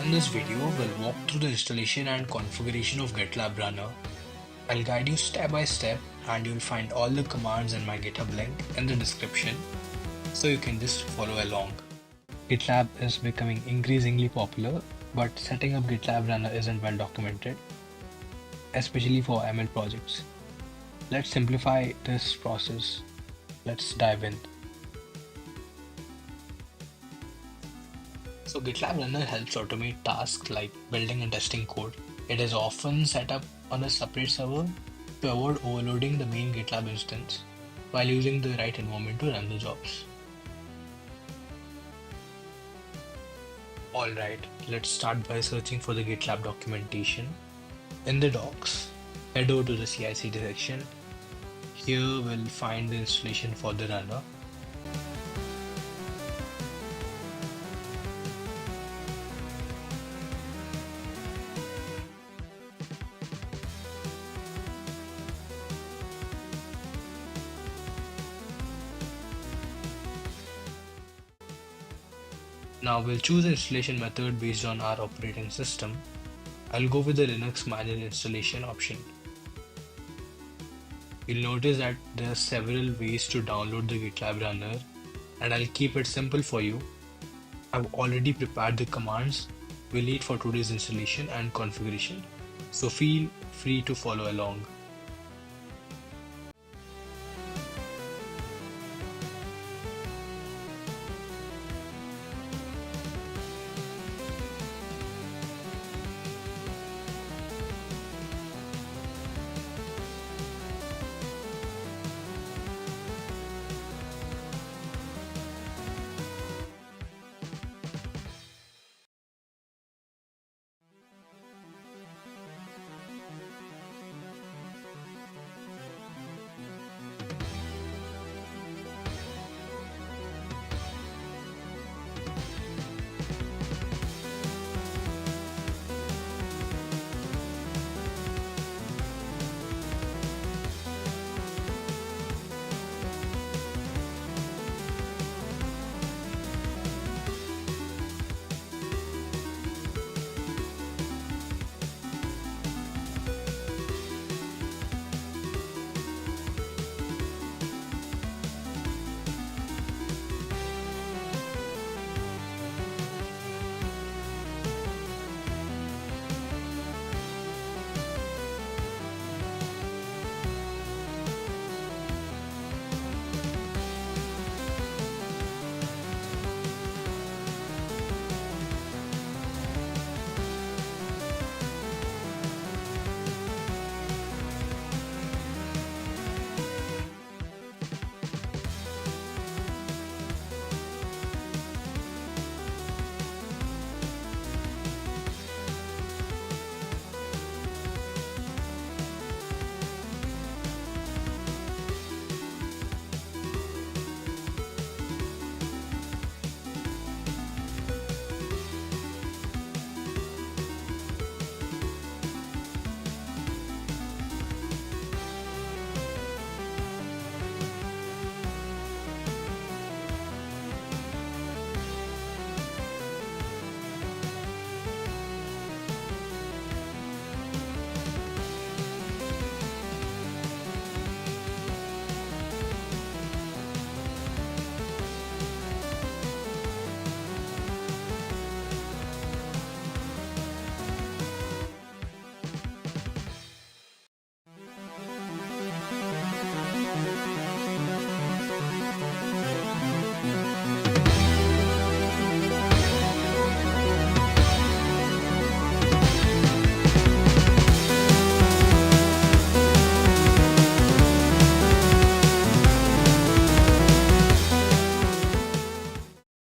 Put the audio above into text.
In this video, we'll walk through the installation and configuration of GitLab Runner. I'll guide you step by step and you'll find all the commands in my GitHub link in the description so you can just follow along. GitLab is becoming increasingly popular, but setting up GitLab Runner isn't well documented, especially for ML projects. Let's simplify this process. Let's dive in. So GitLab Runner helps automate tasks like building and testing code. It is often set up on a separate server to avoid overloading the main GitLab instance while using the right environment to run the jobs. Alright, let's start by searching for the GitLab documentation. In the docs, head over to the CI/CD section. Here we'll find the installation for the runner. Now we'll choose an installation method based on our operating system. I'll go with the Linux manual installation option. You'll notice that there are several ways to download the GitLab Runner, and I'll keep it simple for you. I've already prepared the commands we'll need for today's installation and configuration, so feel free to follow along.